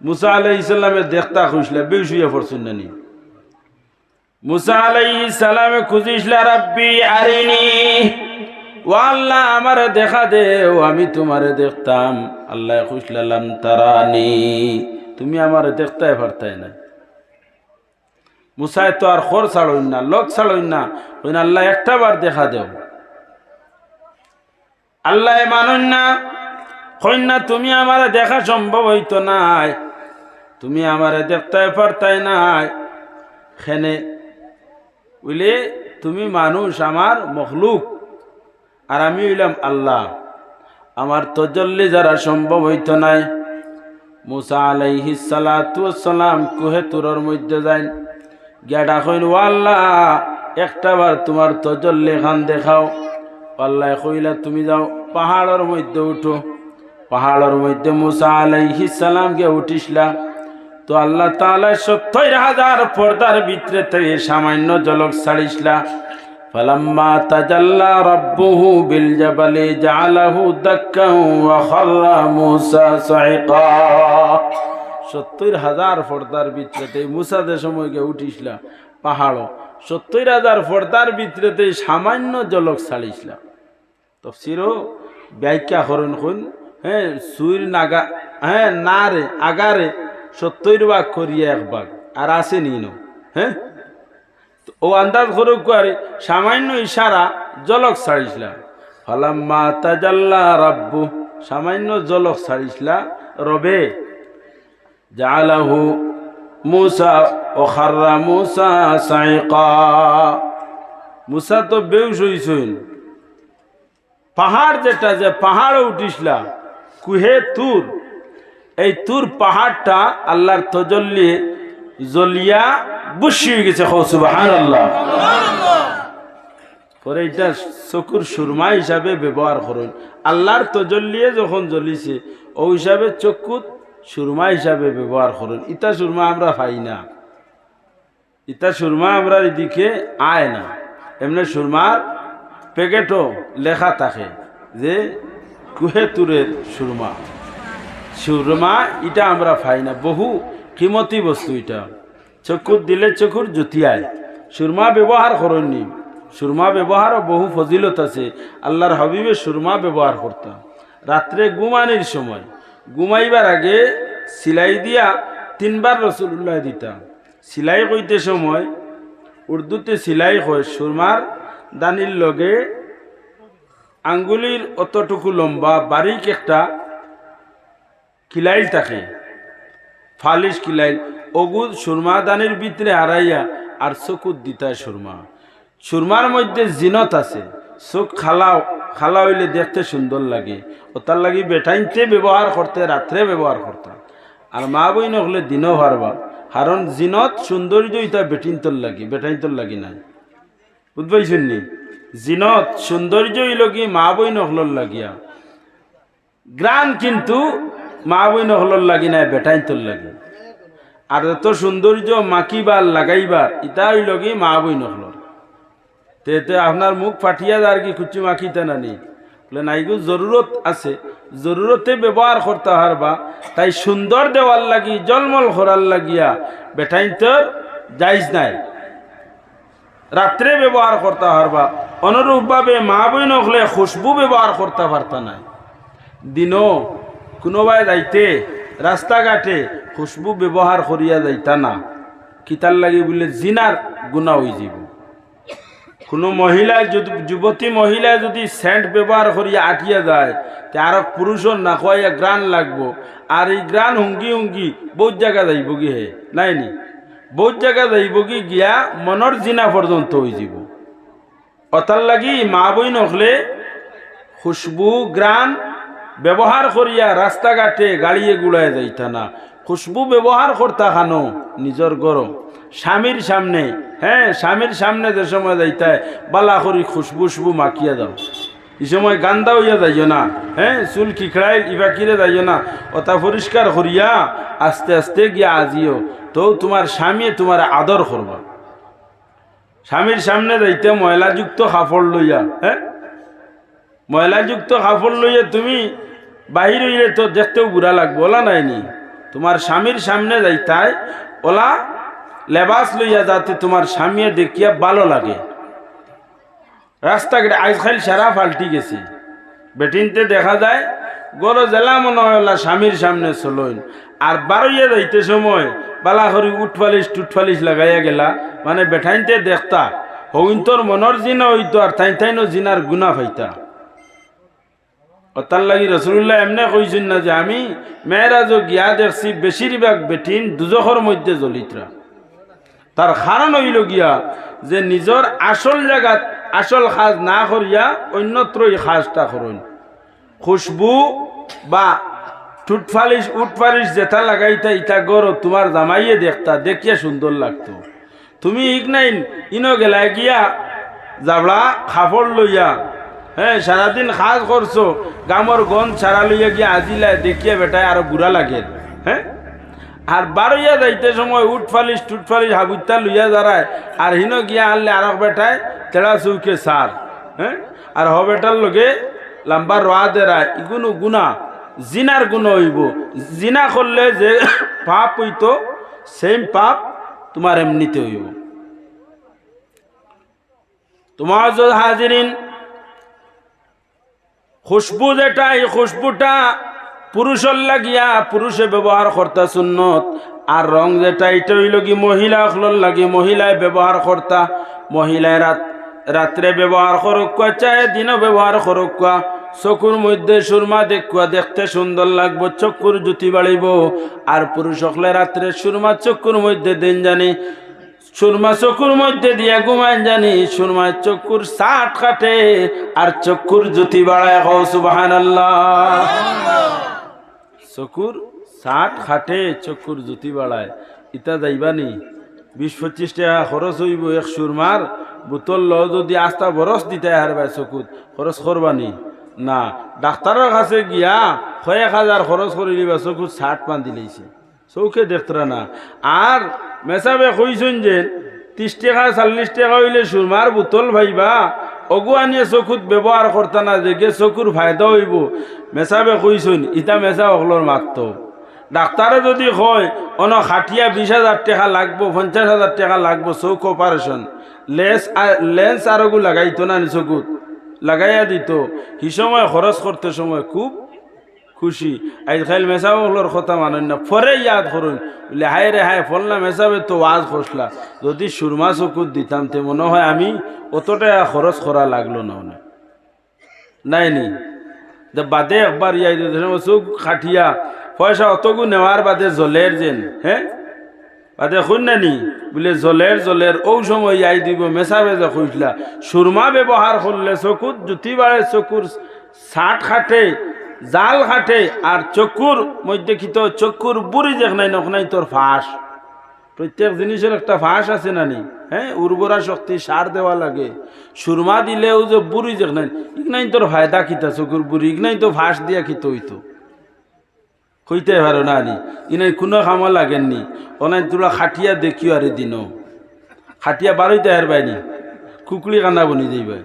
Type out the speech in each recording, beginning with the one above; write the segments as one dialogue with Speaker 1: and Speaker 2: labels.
Speaker 1: মুসা আলাইহিস সালামে দেখতা খুঁজলা বেউসুইয়া পড়ছেন নানি মুসা আলাইহিস সালামে খুঁজিসলা রাব্বি আরিনি ও আল্লাহ আমারে দেখা দে ও আমি তোমারে দেখতাম আল্লাহ খুঁজলা লাম তারানি তুমি আমারে দেখতাই পারতাই না মুসায় তো আর খর ছাড়ইন না লোক ছাড়ইন না ওই আল্লাহ একটা বার দেখা দেও আল্লাহ মানুন না কইন না তুমি আমারে দেখা সম্ভব হইতো নাই তুমি আমারে দেখতে পারতাই নাই খেনে বুঝলে তুমি মানুষ আমার মখলুক আর আমি হইলাম আল্লাহ আমার তজল্লি যারা সম্ভব হইতো নাই মুসা আলাইহিস সালাতু ওয়াস সালাম কুহে তুরর মধ্যে যাই গেডা কইন ও আল্লাহ একটা বার তোমার তজল্লি খান দেখাও আল্লাহ কইলা তুমি যাও পাহাড়ের মধ্যে উঠো পাহাড়ের মধ্যে মুসা আলাইহিস সালাম কে উঠিসলা তো আল্লাহ তাআলা ৭০,০০০ পর্দার ভিতরে থেকে সামান্য ঝলক ছাড়িসলা ফালাম্মা তাজাল্লা রাব্বুহু বিল জাবালি জাআলাহু দাক্কান ওয়া খাররা মুসা সাইকা ৭০,০০০ পর্দার ভিতরে মুসা যে সময় কে উঠিসলা পাহাড় ৭০,০০০ পর্দার ভিতরে সামান্য ঝলক ছাড়িসলা তাফসীরও ব্যাখ্যা করুন কোন হ্যাঁ সুর নাগা হ্যাঁ না রে আগারে ৭০ ভাগ করিয়া ১ ভাগ আর আছে নিন হ্যাঁ ও আন্দাজ করুক করে সামান্য ইশারা জলক ছাড়িসলা ফালাম্মা তাজাল্লা রাব্বু সামান্য জলক ছাড়িসলা রবে জাআলাহু মুসা ও খাররা মুসা সাইকা মুসা তো বেউস হইছেন পাহাড় যেটা যে পাহাড়ে উঠিসলা কুহে তুর এই তুর পাহাড়টা আল্লাহর তজল্লি জলিয়া বুশি হয়ে গেছে সুবহানাল্লাহ পরে এটা চকুর সুরমা হিসাবে ব্যবহার করুন আল্লাহর তজল্লিয়ে যখন জ্বলিছে ও হিসাবে চক্ষুত সুরমা হিসাবে ব্যবহার করুন ইটা সুরমা আমরা পাই না ইটা সুরমা আমরা এদিকে আয় না এমনি সুরমার প্যাকেটও লেখা থাকে যে কুহে তুরের সুরমা সুরমা এটা আমরা পাই না বহু কিমতি বস্তু এটা চক্ষুর দিলে চক্ষুর জুতিয়ায় সুরমা ব্যবহার করেননি সুরমা ব্যবহারও বহু ফজিলত আছে আল্লাহর হাবিবে সুরমা ব্যবহার করতাম রাত্রে ঘুমানির সময় ঘুমাইবার আগে সিলাই দিয়া 3 বার রাসূলুল্লাহ দিতাম সিলাই কইতে সময় উর্দুতে সিলাই হয় সুরমার দানির লগে আঙ্গুলির অতটুকু লম্বা বারিক একটা কিলাইল থাকে ফালিশ কিলাইল ওগুদ সুরমা দানির ভিতরে হারাইয়া আর চকুত দিতায় সুরমা সুরমার মধ্যে জিনত আছে চোখ খালা হইলে দেখতে সুন্দর লাগে ও তার লাগি বেটাইনতে ব্যবহার করতে রাত্রে ব্যবহার করতাম আর মা বই নহলে দিনও হারবা কারণ জিনত সৌন্দর্য ইতা বেটাইনতর লাগি নাই বুঝবাইছেন নি জিনত সৌন্দর্য হইল কি মা বই নহলর লাগিয়া গ্রান কিন্তু মা বই নহলর লাগি নাই বেটাইনতর লাগি আর এত সৌন্দর্য মাকিবার লাগাইবার ইটা হইল কি মা বই নহলর তে আপনার মুখ ফাটিয়া আর কি কুচি মাখিতে না নি বলে নাইগো জরুরত আছে জরুরতে ব্যবহার করতে হারবা তাই সুন্দর দেওয়ার লাগি জলমল করার লাগিয়া বেটাইনতর জায়জ নাই রাত্রে ব্যবহার করতে পারবা অনুরূপভাবে মা বই নহলে খুশবু ব্যবহার করতে পারতা নাই দিনও কোনোবাই যাইতে রাস্তাঘাটে খুশবু ব্যবহার করিয়া যাইতা না কিতার লাগি বলে জিনার গুনাহ হয়ে যাব কোনো মহিলা যদি যুবতী মহিলা যদি সেন্ট ব্যবহার করিয়া আটিয়া যায় তে আর পুরুষের না কয়া গ্রান লাগবো আর এই গ্রান হুঙ্গি হুঙ্গি বহুত জায়গা যাইব কি হে নাই নি বহুত জায়গা যাইব কি গিয়া মনের জিনা পর্যন্ত হয়ে যাব অতার লাগি মা বই নহলে খুশবু গ্রান ব্যবহার করিয়া রাস্তাঘাটে গাড়িয়ে গুড়ায় যাইতা না খুশবু ব্যবহার করতা খানো নিজের গরম স্বামীর সামনে হ্যাঁ স্বামীর সামনে যে সময় যাইতায় বালা করি খুশবু মাখিয়া দাও এই সময় গান্দা হইয়া যাইও না হ্যাঁ চুল খিখড়াই ইবা কিরে যাইও না ওটা পরিষ্কার করিয়া আস্তে আস্তে গিয়া আজিও তো তোমার স্বামী তোমার আদর করবা স্বামীর সামনে যাইতে ময়লাযুক্ত কাপড় লইয়া হ্যাঁ ময়লাযুক্ত কাপড় লইয়া তুমি বাহির হইলে তো দেখতেও বুড়া লাগবো ওলা নাইনি তোমার স্বামীর সামনে যাইতাই ওলা লেবাস লইয়া যাতে তোমার স্বামী দেখিয়া ভালো লাগে। রাস্তাঘাটে আজকাল সারা পাল্টি গেছে, বেটিনতে দেখা যায় গরো জেলা মনে হয় ওলা স্বামীর সামনে চলইন, আর বারইয়া যাইতে সময় বালা করি উঠফালিশ টুটফালিশ লাগাইয়া গেলা, মানে বেঠাইনতে দেখতা হইন তোর মনের জিনা হইতো আর তাই তাইনো জিনার গুণা পাইতা। তার লাগি রসুল্লাহ এমনি কইছেন না যে আমি মেয়েরাজও গিয়া দেখছি বেশিরভাগ বেটিন দুজখর মধ্যে জলিতরা। তার কারণ হইল গিয়া যে নিজের আসল জায়গাত আসল সাজ না করিয়া অন্যত্র এই সাজটা করুন। খুশবু বা টুটফালিশ উঠফালিশ যেটা লাগাইতা ইটা গরো তোমার জামাইয়ে দেখতা, দেখিয়া সুন্দর লাগতো। তুমি ইগনাইন ইনো গেলা গিয়া যাবলা খাফড় লইয়া, হ্যাঁ সারাদিন কাজ করছো, গামর গন ছাড়া লইয়া গিয়া আজিলা দেখিয়া বেটায় আরো বুড়া লাগে। হ্যাঁ আর বারইয়া যাইতে সময় উঠফালিশ টুটফালিশ হাবুতা লইয়া দাঁড়ায়, আর হিনো গিয়া আনলে আর বেটায় তেড়া চৌকে সার। হ্যাঁ আর হ বেটার লগে লম্বা রোয়া দেরায়, ইগুনো গুণা জিনার গুণ হইব। জিনা করলে যে পাপ হইতো সেম পাপ তোমার এমনিতে হইব। তোমার যদি হাজিরিন খুশবু যেটা, এই খুশবুটা পুরুষের লাগিয়া পুরুষে ব্যবহার করতা সুন্নত, আর রং যেটা এটা হইল কি মহিলা হলর লাগি মহিলায় ব্যবহার করতা। মহিলায় রাত্রে ব্যবহার করুক, চায় দিনও ব্যবহার করুক। চকুর মধ্যে সুরমা দেখুয়া দেখতে সুন্দর লাগবো, চক্ষুর জ্যোতি বাড়িব। আর পুরুষ হলে রাত্রে সুরমা চক্ষুর মধ্যে দেন জানি, সুরমা চক্ষুর মধ্যে দিয়া ঘুমায় জানি, সুরমায় চক্ষুর সাট কাটে আর চক্ষুর জ্যোতি বাড়ায়। সুবহানাল্লাহ। চক্ষুর সাট খাটে চক্ষুর জ্যোতি বাড়ায়, ইটা যাইবানি 20-25 টাকা খরচ হইব এক সুরমার বোতল ল, যদি আস্তা বরস দিতে হারবাই চকুত খরচ করবানি না। ডাক্তারের কাছে গিয়া 1000 খরচ করে দিবা, চকুত 60 পান দিলেইছে, চৌকে দেখতরা না। আর মেসাবে কইছেন যে 30 টাকা 40 টাকা হইলে সুরমার বোতল ভাইবা অগু আনিয়ে চকুত ব্যবহার করতা না, যে চকুর ফায়দা হইব। মেসাবে কইছেন ইটা মেসা অকলর মাত্র। ডাক্তারে যদি হয় অন খাটিয়া 20,000 টাকা লাগবো, 50,000 টাকা লাগবো চৌক অপারেশন, লেন্স আর ওগু লাগাইতো না, চকুত লাগাইয়া দিত। সে সময় খরচ করতে সময় খুব খুশি। আজকাল মেসাবগুলোর কথা মানেন না, পরে ইয়াদ করুন বলে হায় রে হায় ফলনা মেসাবে তো ওয়াজ খসলা, যদি সুরমা চকুত দিতাম তে মনে হয় আমি অতটা খরচ করা লাগলো না। নাইনি বাদে একবার ইয়াই চোখ খাটিয়া পয়সা অতগু নেওয়ার বাদে জলের যেন, হ্যাঁ বাদে শুন নানি বলে জলের ও সময় ইয়াই দিব। মেসাবে যে খুঁজলা সুরমা ব্যবহার করলে চকুত জ্যোতি বাড়ে, চকুর সাট খাটে জাল খাটে, আর চক্ষুর মধ্যে খিত চক্ষুর বুড়ি দেখ নাই নখনাই তোর ফাঁস। প্রত্যেক জিনিসের একটা ফাঁস আছে নানি, হ্যাঁ উর্বরা শক্তি সার দেওয়া লাগে। সুরমা দিলেও যে বুড়ি দেখ নাই, ইগনাই তোর ফায়দা খিতা চকুর বুড়ি, ইগনাই তো ফাঁস দিয়া খিত হইতো হইতে পারো না নি, ইনাই কোনো কামা লাগেননি। ওনাই তোরা খাটিয়া দেখিও আর দিনও খাটিয়া বারোইতে হার বাইনি কুকুলি কান্না বনি যাইবাই।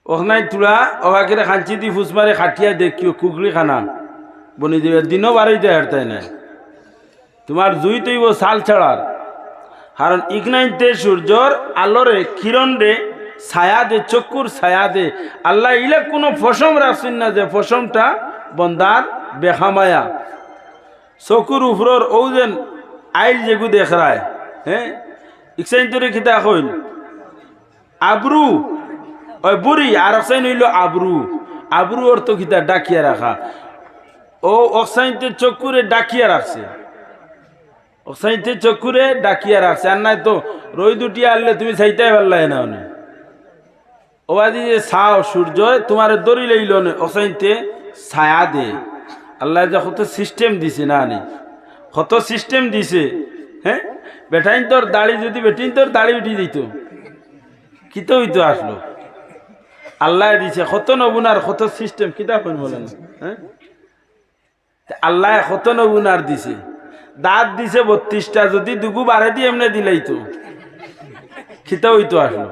Speaker 1: ওখানে তোরা ওখানে খাঞ্চি দি ফুস মারে খাটিয়া দেখিও কুকুলি খানা বনি যাবে, দিনও বারোইতে হারতাই নাই। তোমার জুই তৈব সাল ছাড়ার, কারণ ইগনাইতে সূর্যর আলোরে কিরণ রে ছায়া দে, চক্ষুর ছায়া দে। আল্লাহ ইলে কোনো ফসম রাখছেন না যে ফসমটা বন্দার বেখামায়া। চকুর উপরের ও যেন আইল যেগু দেখায়, হ্যাঁ ইকসাইন তোরে খিতা কইল আবরু ওই বুড়ি, আর অকসাইন হইল আবরু। আবরু অর্থ খিতা ডাকিয়া রাখা। ও অকসাইনতে চক্ষুরে ডাকিয়া রাখছে, অকসাইনতে চক্ষুরে ডাকিয়া রাখছে। আর নাই তো রই দুটি আনলে তুমি চাইতেই পারলাই না। ও আজি যে ছাও সূর্য তোমার দড়ি লইল না, অকসাইনতে ছায়া দে। আল্লাহ যা কত সিস্টেম দিছে না নি, কত সিস্টেম দিছে। হ্যাঁ বেটাইন তোর দাড়ি যদি বেটিন তোর দাড়ি উঠি দিত কি তো হইতো আসলো। আল্লাহ দিছে কত নমুনার কত সিস্টেম, কিতা কইন বলেন। হ্যাঁ আল্লাহ কত নমুনার দিছে। দাঁত দিছে 32টা, যদি দুগু বাড়ে দিয়ে এমনি দিলেই তো খিতা হইতো আসলো।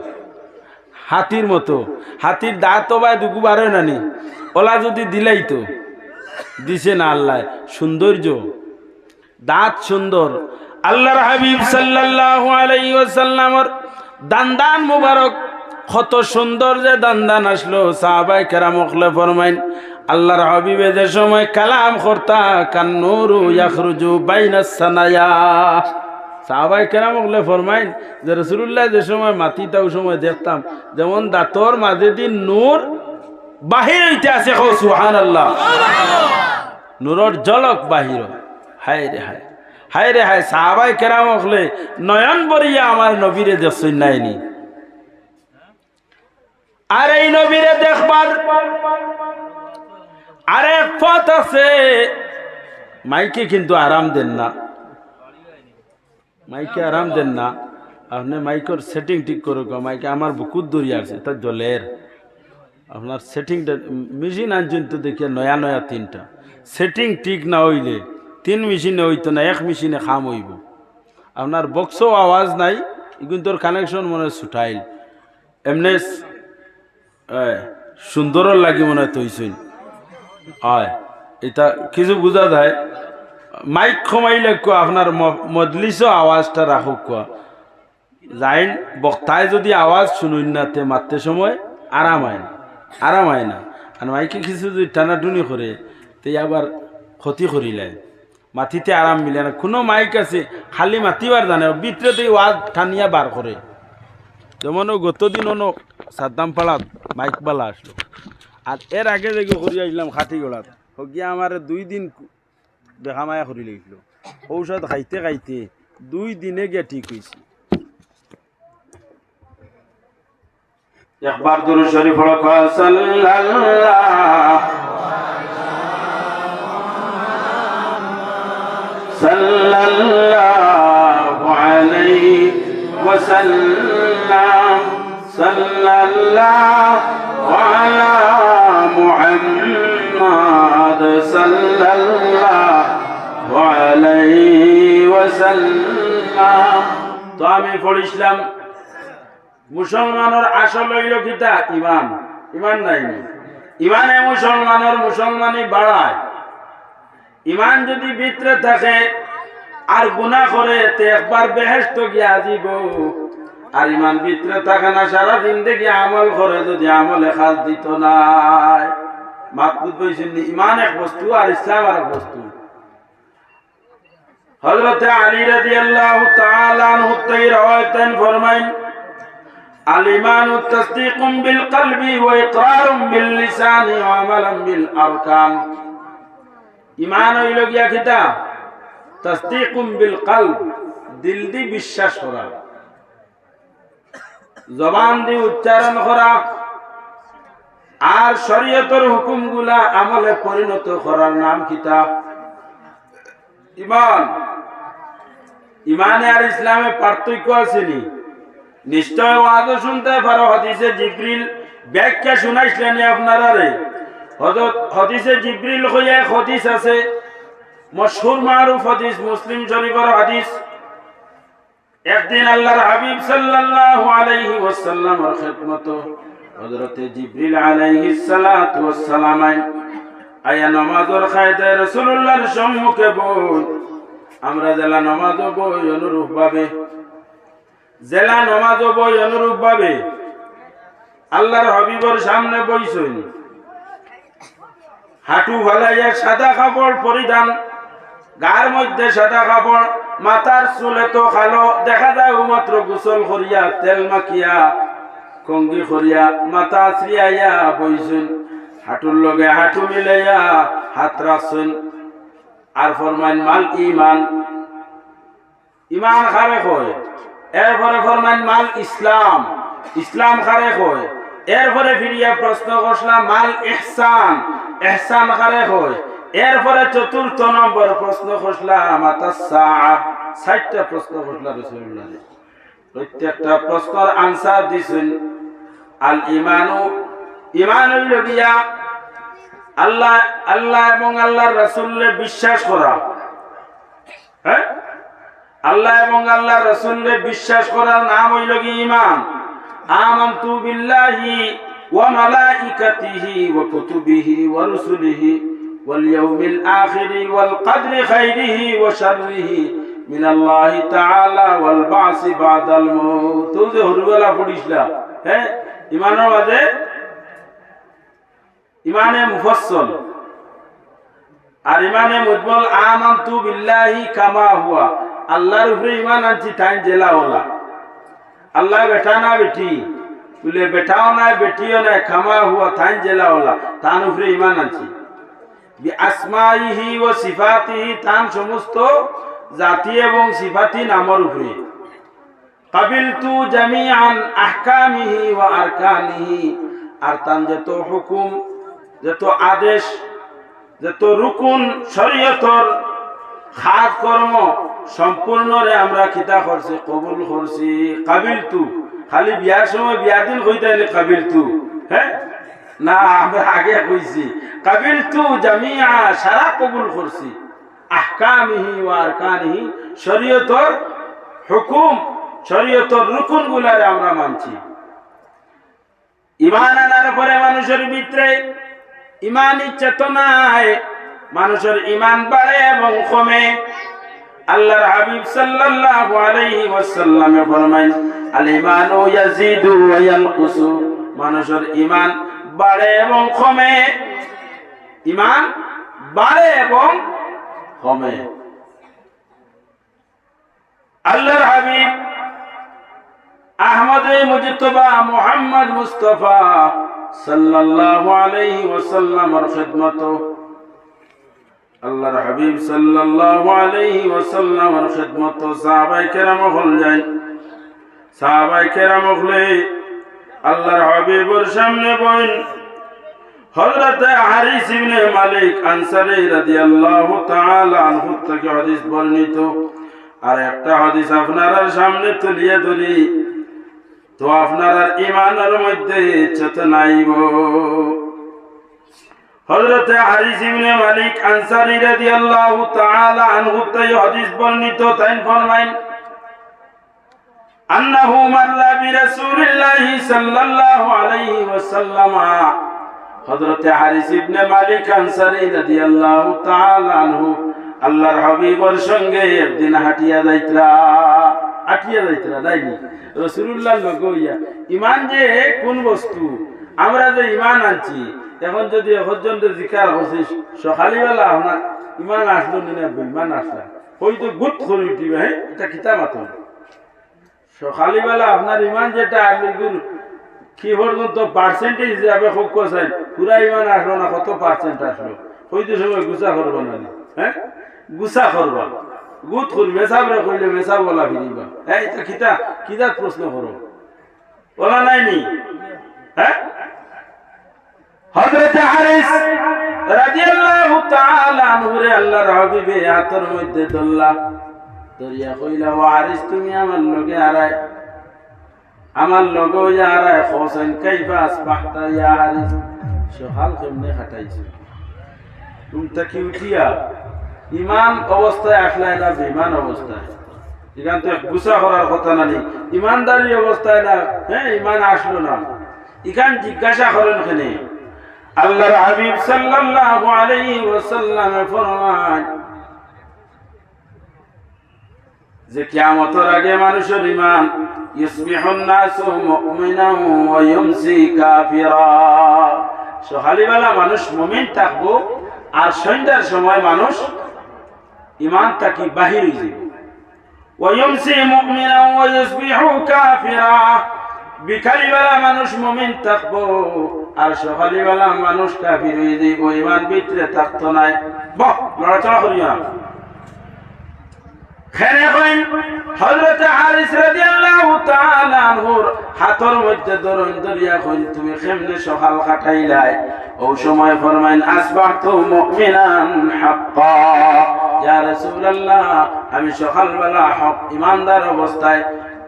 Speaker 1: হাতির মতো, হাতির দাঁত তো বা দুগু বাড়ে নানি, ওলা যদি দিলেই তো দিছে না আল্লাহ সৌন্দর্য, দাঁত সুন্দর। আল্লাহর হাবিব সাল্লাল্লাহু আলাইহি ওয়াসাল্লামর দান্দান মুবারক কত সুন্দর যে দান্দান আসলো। সাহাবায়ে কেরাম ওখলে ফরমাইন আল্লাহর হাবিবে যে সময় কালাম করতা কান্নুরু ইয়াখরুজু বাইনাস সানায়া। সাহাবায়ে কেরাম ওখলে ফরমাইন যে রাসূলুল্লাহ যে সময় মাতিতা ওই সময় দেখতাম যেমন দাঁতর মাঝে দিন নূর বাহির হইতে আছে। সুবহানাল্লাহ, নূরের ঝলক বাহির। হায় রে হায়, হায় রে হায়, সাহাবায়ে কেরাম ওখলে নয়ন বরিয়া আমার নবীরে দেখছই নাইনি। আর এই নবীরে দেখবার আরেক পথ আছে। মাইকে কিন্তু আরাম দেন না, মাইকে আরাম দেন না। আপনি মাইকের সেটিং ঠিক করুক। মাইকে আমার বুকুর দড়ি আছে তা জলের আপনার সেটিংটা মেশিন আনছেন তো দেখিয়া নয়া নয়া তিনটা সেটিং ঠিক না হইলে 3 মেশিনে হইতো না, 1 মেশিনে খাম হইব। আপনার বক্সও আওয়াজ নাই, কিন্তু কানেকশন মনে হয় ছুটাইল এমনি সুন্দরও লাগে মনে হয় তৈছই। হয় এটা কিছু বোঝা যায়। মাইক কমাইলে আপনার মজলিসও আওয়াজটা রাখুক যাইন। বক্তায় যদি আওয়াজ শুনুন না তে মারতে সময় আরাম হয় না, আরাম হয় না। আর মাইকে কিছু যদি টানাটুনি করে তে আবার ক্ষতি করিলেন, মাটিতে আরাম মিলে না। কোনো মাইক আছে খালি মাতিবার জানে, ভিতরেতে ওয়াজ টানিয়া বার করে। যেমন গতদিন অনো সাদ্দাম পাড়াত মাইক বালা আসলো। আর এর আগে যে করি আসলাম খাটিগড়াত গিয়া আমার 2 দিন দেখা মায়া করি লেগেছিল। ঔষধ খাইতে খাইতে 2 দিনে গিয়া ঠিক হয়েছে। একবার দুরূদ শরীফ পড়ো সাল্লাল্লাহু আলাইহি ওয়াসাল্লাম, সাল্লাল্লাহু আলা মুহাম্মাদ সাল্লাল্লাহু আলাইহি ওয়াসাল্লাম। তো আমি পড়িছিলাম মুসলমানের আসল হইল কিতা? ইমান। ইমান নাই, ইমানে মুসলমানি বাড়ায়। ইমান যদি ভিতরে থাকে আর গুনাহ করে তে একবার বেহেশত গিয়া দিব। আর ইমান ভিতরে থাকে না, সারা জিন্দেগি আমল করে যদি আমলে খাস দিত নাই। মাতবুত বলছেন ইমান এক বস্তু আর ইসলাম আর এক বস্তু। হযরত আলী রাদিয়াল্লাহু তাআলা আনহু থেকে রওয়ায়াতেন ফরমাইন আল ঈমানু তাসদীকুম বিল কলবি ওয়া ইকরারুম বিল লিসানি ওয়া আমালুম বিল আরকান। ঈমান হইল গিয়া কিতা? তাসদীকুম বিল কলব, দিল দি বিশ্বাস করা, জবান দি উচ্চারণ করা, আর শরীয়তের হুকুমগুলা আমলে পরিণত করার নাম কিতা? ঈমান। ঈমানে আর ইসলামে পার্থক্য আছে নি? নিশ্চয় ওয়াজ শুনতে পারো। হাদিসে জিবরিল ব্যাখ্যা শুনাইছিলেন আপনারা রে। হাদিসে জিবরিল কইয়া হাদিস আছে, মশহুর মারুফ হাদিস, মুসলিম শরীফের হাদিস। একদিন আল্লাহর হাবিব সাল্লাল্লাহু আলাইহি ওয়াসাল্লামের খিদমত হযরতে জিবরিল আলাইহিস সালাতু ওয়াস সালাম আয়া নামাজের খায়দায় রাসূলুল্লাহর সম্মুখে বই। আমরা জেলা নামাজ বই অনুরূপ ভাবে, জেলা নামাজ বই অনুরূপ ভাবে আল্লাহর হাবিবের সামনে বইছেন। হাঁটু ফালাইয়া সাদা কাপড় পরিধান, গার মধ্যে সাদা কাপড়, মাথার চুলে তো কালো দেখা যায়। মাত্র গোসল করিয়া তেল মাখিয়া কঙ্গি করিয়া মাথা আশ্রিয়াইয়া বইছেন। হাঁটুর লগে হাঁটু মিলাইয়া হাত রাখছেন। আর ফরমাইন মাল ইমান। ইমান খারে কয়। এরপরে ফরমাইন মাল ইসলাম। ইসলাম খারে কয়। এরপরে ফিরিয়া প্রশ্ন করলাম মাল ইহসান। ইহসান খারে কয়। এরপরে চতুর্থ নম্বর প্রশ্ন করলাম আতাসসাআ। 60টা প্রশ্ন করলাম রাসূলুল্লাহ। প্রত্যেকটা প্রশ্নের আনসার দিছেন আল ঈমানু। ঈমান হইল গিয়া আল্লাহ এবং আল্লাহর রাসূলকে বিশ্বাস করা। হ্যাঁ, আল্লাহ এবং আল্লাহর রাসূলকে বিশ্বাস করার নাম হইল কি ঈমান। আমানতু বিল্লাহি ওয়া মালাইকাতিহি ওয়া কুতুবিহি ওয়া রুসুলিহি واليوم الآخر والقدر خيره وشره من الله تعالى والبعث بعد الموت তো যে হরবেলা পড়িসলা হ্যাঁ ঈমানের বাদে ঈমানে মুফাসসাল আর ঈমানে মুজমাল আমানতু বিল্লাহি কামা হুয়া আল্লাহর উপরে ঈমান আনছি তাই জেলাওয়ালা আল্লাহ বেটা না বেটি বলে বেটাও না বেটিও না কামা হুয়া তাই জেলাওয়ালা তার উপরে ঈমান আনছি বি আসমাইহি ওয়া সিফাতিহি তার সমস্ত জাতি এবং সিফাতি নামের উপরে কাবিলতু জামিআন আহকামিহি ওয়া আরকানিহি আর তার যত হুকুম যত আদেশ যত রুকুন শরীয়তর খাস কর্ম সম্পূর্ণরে আমরা কিতা করছি কবুল করছি কাবিলতু খালি বিয়ার সময় বিয়ার দিন কইতাইলে কাবিলতু হ্যাঁ না আমরা আগে কইছি কাবিলতু জামিআ সারা কবুল করছি আহকামিহি ওয়া আরকানিহি শরীয়তর হুকুম শরীয়তর রুকুনগুলারে আমরা মানছি ঈমান আনার পরে মানুষের ভিতরে ঈমানি চেতনায় মানুষের ঈমান বাড়ে এবং কমে আল্লাহর হাবিব সাল্লাল্লাহু আলাইহি ওয়াসাল্লাম ফরমায় আল ঈমানু ইয়াজিদু ওয়া ইয়ানকুসু মানুষের ঈমান বাড়ে এবং কমে ঈমান বাড়ে এবং কমে আল্লাহর হাবিব আহমদ মুজতবা মুহাম্মদ মুস্তাফা সাল্লাল্লাহু আলাইহি ওয়াসাল্লামের খিদমত আল্লাহর হাবিব সাল্লাল্লাহু আলাইহি ওয়াসাল্লামের খিদমত সাহাবায়ে কেরাম হল যায় সাহাবায়ে কেরাম হলে আল্লাহর হাবিবের সামনে বইন হযরত হারিস ইবনে মালিক আনসারী রাদিয়াল্লাহু তাআলা আনহু থেকে হাদিস বর্ণিত আর একটা হাদিস আপনাদের সামনে তুলিয়ে ধরি তো আপনারা ঈমানের মধ্যে চেতনাইব হযরত হারিস ইবনে মালিক আনসারী রাদিয়াল্লাহু তাআলা আনহু থেকে হাদিস বর্ণিত তাই ফরমায়েন আন্নাহু মাররা বিরাসূলিল্লাহি সাল্লাল্লাহু আলাইহি ওয়াসাল্লাম হযরত হারিস ইবনে মালিক আনসারী রাদিয়াল্লাহু তাআলা আনহু আল্লাহর হাবিবের সঙ্গে একদিন হাঁটিয়া যাইতরা যাইনি রাসূলুল্লাহর লগে হইয়া ঈমান যে কোন বস্তু আমরা যে ঈমান আনছি এখন যদি পর্যন্ত জিকার হইছে সকালবেলা আপনার ঈমান আসলো না বেঈমান আসলা হয়তো গুত করে উঠিবে হ্যাঁ এটা কিতা মাত্র সকালবেলা আপনার ঈমান যেটা আসবে কি পর্যন্ত পার্সেন্টেজ হিসাবে হোক কোসাই পুরা ঈমান আসলো না কত পার্সেন্ট আসলো হয়তো সময় গুছা করবো না হ্যাঁ গুছা করবা গুত করি মেসাবরে কইলে মেসাব বলা ফিরিবা এই এটা কিতা কিতা প্রশ্ন করো বলা নাইনি হ্যাঁ হযরত হারিস রাদিয়াল্লাহু তাআলা আনহু আল্লাহর হাবিবে হাতের মধ্যে দল্লা দরিয়া কইলা ওয়া হারিস তুমি আমার লগে আরায় আমার লগে আরায় হোসেন কাইফা আসবাহতা ইয়া হারিস সকাল কেমনে কাটাইছো তুমি তা কি উঠিয়া ঈমান অবস্থায় আসলে না বেঈমান অবস্থায় এখান তো গুছা করার কথা না নেই ঈমানদারি অবস্থায় না হ্যাঁ ঈমান আসলো না এখান জিজ্ঞাসা করেন কেন আল্লাহর হাবিব সাল্লাল্লাহু আলাইহি ওয়াসাল্লাম ফরমান যে কিয়ামতের আগে মানুষের ঈমান ইসবিহুন নাসু মুমিনান ওয়া ইউমসি কাফিরা সকালবেলা মানুষ মুমিন থাকবো আর সন্ধ্যার সময় মানুষ ঈমান থেকে বাহির হয়ে যাবে ওয়া ইউমসি মুমিনান ওয়া ইসবিহু কাফিরা বিকালবেলা মানুষ মুমিন থাকবো আর সকালবেলা মানুষ কাফির হয়ে যাবে ঈমান ভিতরে থাকতো না বাহ লড়াচড়া করিও না খেনে কইন হযরত হারিস রাদিয়াল্লাহু তাআলা আনহুর হাতের মধ্যে দরিয়া কইন তুমি কেমনে সকাল কাটাইলাই ও সময় ফরমাইন আসবাহতু মুমিনান হাক্কা ইয়া রাসূলুল্লাহ আমি সকালবেলা হক ঈমানদার অবস্থায়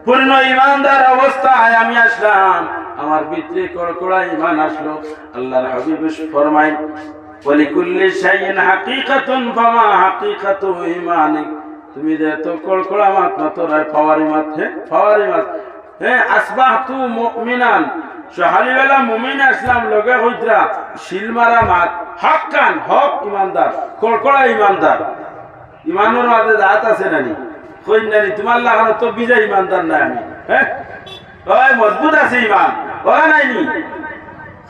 Speaker 1: পূর্ণ ঈমানদার অবস্থায় আমি আসলাম আমার ভিতরে কড়কড়া ঈমান আসলো আল্লাহর হাবিব ফরমাইন ওয়ালিকুল্লি শাইইন হাকীকাতুন ফামা হাকীকাতু ঈমানিক তুমি যে তো কড়কড়া মাত না তোর ফাওয়ারি মাত হ্যাঁ আসবাহতু মুমিনান সহালিবেলা মুমিন আসলাম লগে হইতরা শিলমারা মাত হকান হক ইমানদার কড়কড়া ইমানদার ইমানের মাঝে জাত আছে নানি কই নানি তোমার লাগানো তো বিজয় ইমানদার না আমি হ্যাঁ ওই মজবুত আছে ইমান ওরা নাইনি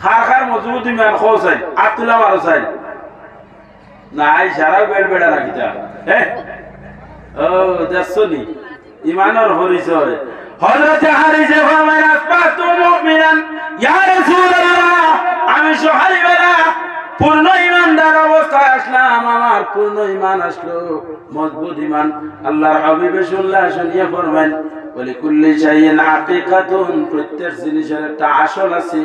Speaker 1: খার খার মজবুত ইমান খোসাই আতুলা মারসাই নাই সারা বেড় বেড়া রাখিতা হ্যাঁ ও দেখছনি ইমানের পরিচয় হযরত হারিসে ফরমায় আসবাতু মুমিনান ইয়া রাসূলুল্লাহ আমি সুহাইবেলা পূর্ণ ইমানদার অবস্থায় আসলাম আমার পূর্ণ ঈমান আসলো মজবুত ঈমান আল্লাহর হাবিব শুনিয়া ফরমায় বলে কুল্লি শাইইন হাকিকাতুন প্রত্যেক জিনিসের একটা আসল আছে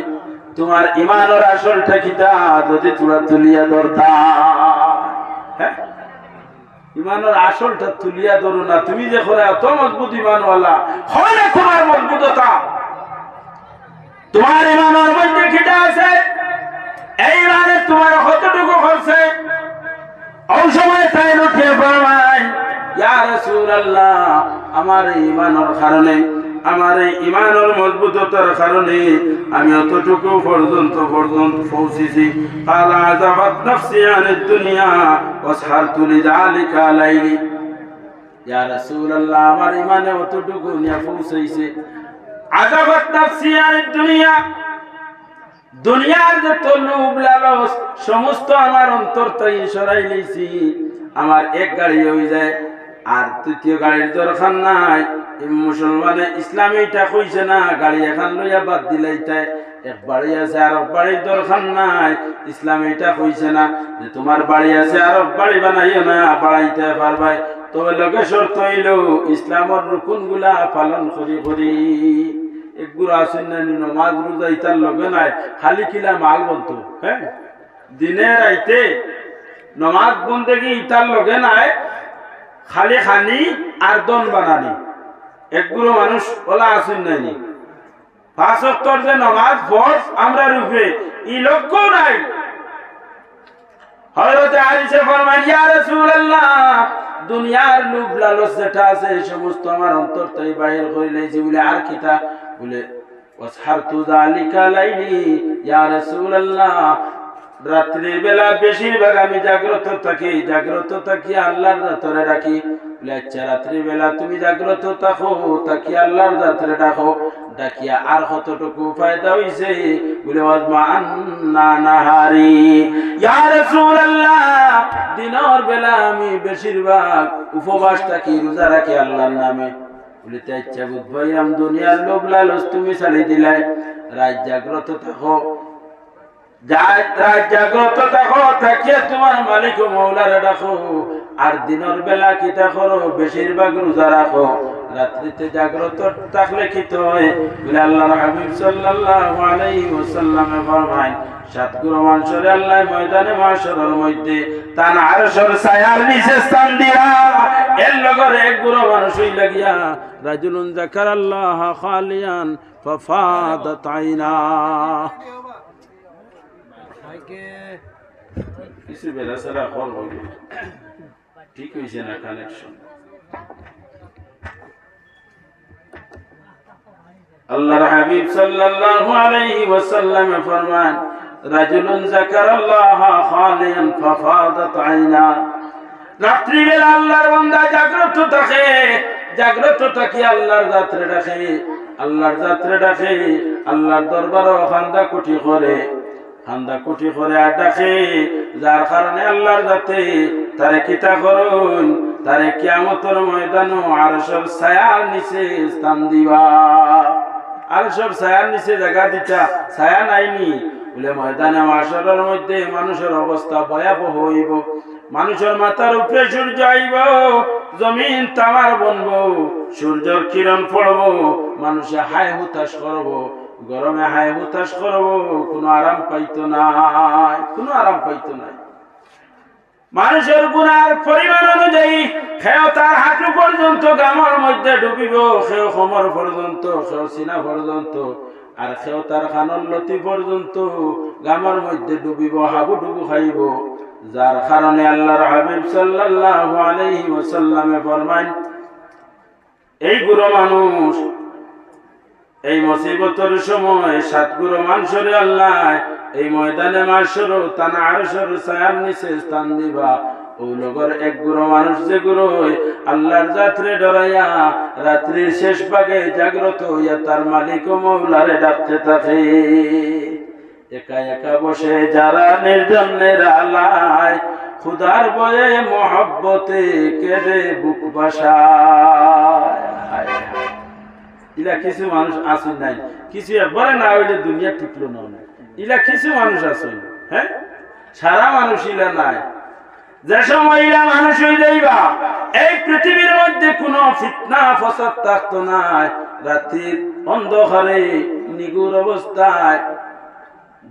Speaker 1: তোমার ঈমানের আসলটা কিটা যদি তোমরা তুলিয়া ধরতা হ্যাঁ ইমানের আসলটা তুলিয়া ধরো না তুমি যে করে এত মজবুত ইমানওয়ালা হয় না তোমার মজবুততা তোমার ইমানের মধ্যে কিটা আছে এই মানে তোমার কতটুকু করছে ওই সময় তাই উঠে ফরমায় ইয়া রাসূলুল্লাহ আমার ইমানের কারণে আমার ইমানের মজবুততার কারণে আমি অতটুকু পর্যন্ত পৌঁছেছি কালা আযাবাত নাফসি আনিদ দুনিয়া ওয়াসহারতু লিযালিকা লাইলি ইয়া রাসূলুল্লাহ আমার ইমানে অতটুকু নিয়ে পৌঁছেছে আযাবাত নাফসি আনিদ দুনিয়া দুনিয়ার যত লোভ লালস সমস্ত আমার অন্তর থেকে সরাই লইছি আমার এক গাড়ি হয়ে যায় আর তৃতীয় গাড়ির দরকার নাই মুসলমানে ইসলামীটা কইছে না গাড়ি এখন লইয়া বাদ দিলাইতে এক বাড়ি আছে আর বাড়ির দরকার নাই ইসলামীটা কইছে না যে তোমার বাড়ি আছে আর বাড়ি বানাইও না বাড়াইতে পারবাই তবে লোকে শর্ত হইল ইসলামের রুকুনগুলা পালন করি করি একগুলো আসেন না নমাজ রোজা ইতার লগে নাই খালি কিলা মাল বলতো হ্যাঁ দিনে রাইতে নমাজ বন্দেগি ইতার লগে নাই খালি খানি আর দন বানানি একগুলো মানুষ ওলা আসেন নাইনি 5 ওয়াক্ত যে নমাজ ফরজ আমরা রূপে ই লক্ষ্য নাই হযরত আয়েশা ফরমান ইয়া রাসূলুল্লাহ দুনিয়ার লোভ লালস যেটা আছে সমস্ত আমার অন্তর থেকে বাইরে করে লইছি বলে আর কিতা বলে ওয়াসহারতু যালিকা লাইলি ইয়া রাসূলুল্লাহ রাত্রি বেলা বেশিরভাগ আমি জাগ্রত থাকি আল্লাহর জাতরে ডাকি বলে আচ্ছা রাত্রি বেলা তুমি জাগ্রত থাকো তাকি আল্লাহর জাতরে ডাকো ডাকিয়া আর কতটুকু ফায়দা হইছে বলে ওয়াজমা আন্না নাহারি ইয়া রাসূলুল্লাহ দিনের বেলা আমি বেশিরভাগ উপবাস থাকি রোজা রাখি আল্লাহর নামে বলে তাই আচ্ছা বুঝবাইরাম দুনিয়ার লোভ লালস তুমি ছাড়ি দিলাই রাত জাগ্রত থাকো জাগ্রত থাকো থাকিয়া তোমার মালিক ও মৌলারে ডাকো আর দিনের বেলা কিতা করো বেশিরভাগ রোজা রাখো রাত্রিতে জাগ্রত থাকলে কি হয় বলে আল্লাহর হাবিব সাল্লাল্লাহু আলাইহি ওয়াসাল্লাম ফরমায় সাতগুলো মানুষের আল্লাহ ময়দানে মাশরের মধ্যে তার আরশের ছায়ার নিচে স্থান দিয়া এর লগর এক গুলো মানুষ হইলা গিয়া রাজুলুন যাকারাল্লাহ খালিয়ান ফাফাদাত আইনা কিছু বেলা সারা হল হইল ঠিক হয়েছে না কানেকশন আল্লাহর হাবিব সাল্লাল্লাহু আলাইহি ওয়াসাল্লাম ফরমান রাজুলুন যাকারাল্লাহ খালিয়ান ফাফাদাত আইনা রাত্রি বেলা আল্লাহর বান্দা জাগ্রত থাকি আল্লাহর যাত্রে ডাকে আল্লাহর দরবারে খান্দা কুটি করে আর ডাকে যার কারণে আল্লাহর যাতে তারে কিতা করুন তারে কিয়ামতের ময়দানে আরশের ছায়ার নিচে স্থান দিবা আরশের ছায়ার নিচে জায়গা দিতা ছায়া নাইনি বলে ময়দানে মাশরের মধ্যে মানুষের অবস্থা ভয়াবহ হইব মানুষের মাথার উপরে সূর্য আইব জমিন তামার বনব সূর্যের কিরণ পড়ব মানুষে হায় হুতাশ করব গরমে হায় হুতাশ করব কোনো আরাম পাইতো নাই মানুষের গুনার পরিমাণ অনুযায়ী খেয়ে তার হাঁটু পর্যন্ত গামর মধ্যে ডুবিব খেয়ে কোমর পর্যন্ত খেয়ে সিনা পর্যন্ত আর খেয়ে তার খানর লতি পর্যন্ত গামর মধ্যে ডুবিব হাবুডুবু খাইব যার কারণে আল্লাহর হাবিব সাল্লাল্লাহু আলাইহি ওয়াসাল্লামে ফরমান এই বুড়ো মানুষ এই মুসিবতের সময় সাতগুরু মানুষরে আল্লাহ এই ময়দানে মাসর তানা আরশের ছায়ার নিচে স্থান দিবা। ও লগর এক গুরু মানুষ যে গুরু আল্লাহর যাত্রে ডরাইয়া রাত্রির শেষ ভাগে জাগ্রত হইয়া তার মালিক ও মৌলারে ডাকতে থাকে। একা একা বসে যারা নির্জনের আলায় খুদার বয়ে মহব্বতে কেঁদে বুক বাসায়। ইলা কিছু মানুষ আসুন নাই, কিছু একবারে না হইলে দুনিয়া টিকলো না। ইলা কিছু মানুষ আসুন, হ্যাঁ, সারা মানুষ ইলা নাই। যে সময় ইলা মানুষ হইলেইবা এই পৃথিবীর মধ্যে কোনো ফিতনা ফসাদ থাকতো নাই। রাত্রির অন্ধকারে নিগুড় অবস্থায়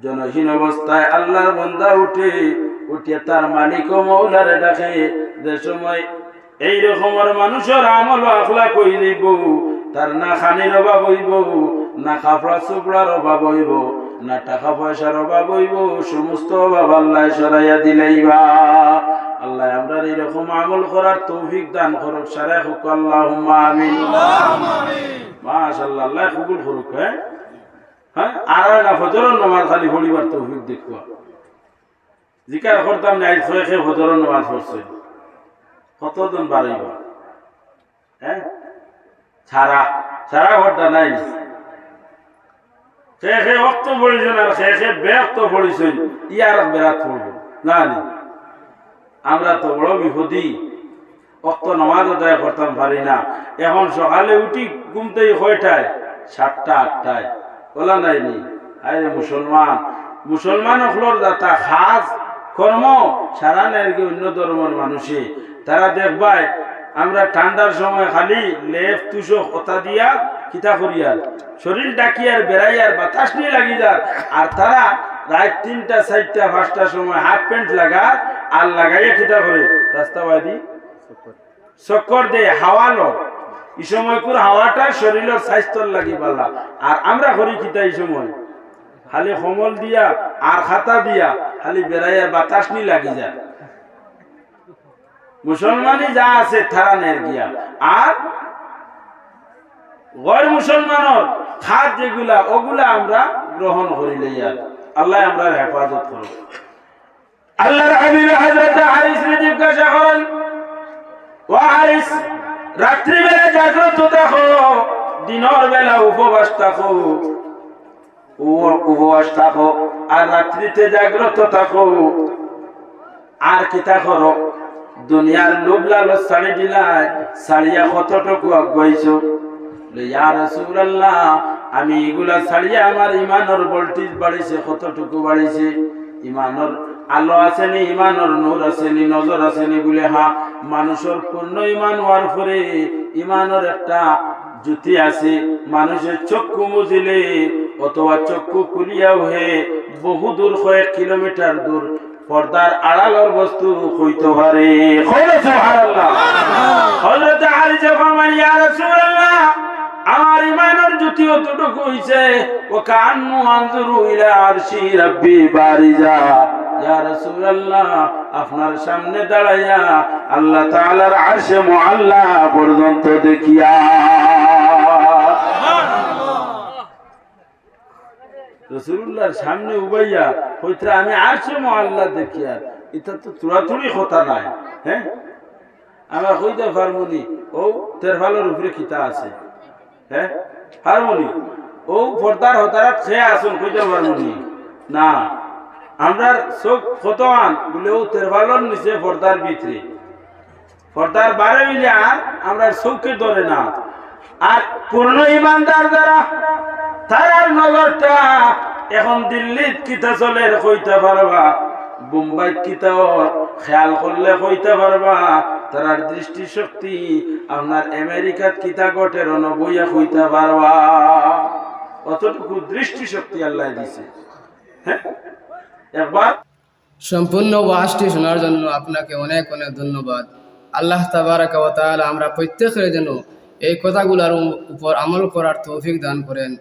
Speaker 1: জনহীন অবস্থায় আল্লাহর বান্দা উঠিয়া তার মালিক ও মৌলারে ডাকে। যে সময় এই রকমের মানুষের আমল আখলা কই দিব, তার না খানির অভাব হইব, না কাপড়া চোপড়ার অভাব হইব, না টাকা পয়সার অভাব হইব, সমস্ত অভাব আল্লাহ সরাইয়া দিলেইবা। আল্লাহ আমরা এইরকম আমল করার তৌফিক দান করুক। সারা হোক আল্লাহুম্মা আমিন। মাশাআল্লাহ, আল্লাহ কবুল করুক। হ্যাঁ, আর না ফজরের নামাজ খালি পড়িবার তৌফিক দেখবা। জিকার করতাম না, খেয়ে ফজরের নামাজ পড়ছে কতজন বাড়াইবা? হ্যাঁ, ছাড়া ঘরটা নাই। খেয়ে অক্ত পড়েছেন আর খেয়ে বেক্ত পড়েছেন, ইয়ার বেড়াত পড়ব না। আমরা তো বড় বিপদী, অক্ত নামাজ আদায় করতাম পারি না। এখন সকালে উঠি ঘুমতেই কয়টায়? 7টা 8টায়। বলা নাইনি আরে মুসলমান হলোর দাতা খাস কর্ম সারা নাই অন্য ধর্মের মানুষে। তারা দেখবাই আমরা ঠান্ডার সময় খালি লেপ তুষো কথা দিয়া কিতা করিয়ার শরীর ডাকিয়ার বেড়াইয়ার বাতাস নিয়ে লাগি যার। আর তারা রাত 3টা 4টা 5টার সময় হাফ প্যান্ট লাগা আর লাগাইয়া কিতা করে রাস্তাবাদী চক্কর দেয় হাওয়া লো। এই সময় করে হাওয়াটা শরীরের স্বাস্থ্যর লাগি পাল্লা। আর আমরা করি কিতা এই সময় খালি কমল দিয়া আর খাতা দিয়া খালি বেড়াইয়া বাতাস নিয়ে লাগি যায়। মুসলমানই যা আছে তারা নের গিয়া। আর গैर মুসলমানের খাদ যেগুলা ওগুলা আমরা গ্রহণ করিলে আর আল্লাহ আমরা হেফাজত করুন। আল্লাহর হাবিব হযরত হারিস জিজ্ঞাসা করেন, ও হারিস, রাত্রি বেলা জাগ্রত থাকো, দিনের বেলা উপবাস থাকো, আর রাত্রিতে জাগ্রত থাকো, আর কিতা করো? দুনিয়ার লোভ লালচ ছাড়ি দিলাই, ছাড়িয়া কতটুকু আগাইছো? ইয়া রাসূলুল্লাহ, আমি এগুলা ছাড়িয়া আমার ইমানের ভোল্টেজ বাড়িছে। কতটুকু বাড়িছে? ইমানের আলো আসেনি, ইমানের নূর আসেনি, নজর আসেনি বলে হা মানুষের পূর্ণ ইমান হওয়ার পরে ইমানের একটা জ্যোতি আছে। মানুষের চক্ষু মুজিলে অথবা চক্ষু খুলিয়াও হে বহু দূর, কয়েক কিলোমিটার দূর পর্দার আড়ালের বস্তু হইতে পারে। সুবহানাল্লাহ। হযরত আলী ফরমান, ইয়া রাসূলুল্লাহ, আমার ইমানের জ্যোতি অতটুকু হইছে, ও কান্নু আনজুরু ইলা আরশি রাব্বি বারিজা। ইয়া রাসূলুল্লাহ, আপনার সামনে দাঁড়াইয়া আল্লাহ তাআলার আরশে মুআল্লা পর্যন্ত দেখিয়া। রাসূলুল্লাহর সামনে উবাইয়া কইতে আমি আরশে মুআল্লা দেখিয়া, এটা তো তুড়াতুড়ি কথা নাই। হ্যাঁ, আমরা কইতে পারমুনি ও তেরফালের উপরে কিতা আছে? হ্যাঁ, পারমুনি ও পর্দার হতারাত খেয়ে আসুন কইতে পারমুনি না। আমরা চোখ কতমান বলে ও তেরফালের নিচে পর্দার ভিতরে, পর্দার বারে মিলে আর আমরা চোখে ধরে না। আর পূর্ণ ইমানদার যারা, তারার নজরটা এখন দিল্লিত কিতা চলে কইতে পারবা, বোম্বাইত কিতা খেয়াল করলে কইতে পারবা। তারার দৃষ্টিশক্তি আপনার আমেরিকাত কিতা ঘটে বইয়া কইতে পারবা। অতটুকু দৃষ্টিশক্তি আল্লাহ দিছে। হ্যাঁ, একবার
Speaker 2: সম্পূর্ণ ওয়াজটি শোনার জন্য আপনাকে অনেক অনেক ধন্যবাদ। আল্লাহ তাবারাকা ওয়া তাআলা আমরা প্রত্যেকের জন্য এই কথাগুলোর উপর আমল করার তৌফিক দান করেন।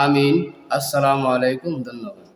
Speaker 2: আমিন। আসসালামু আলাইকুম। ধন্যবাদ।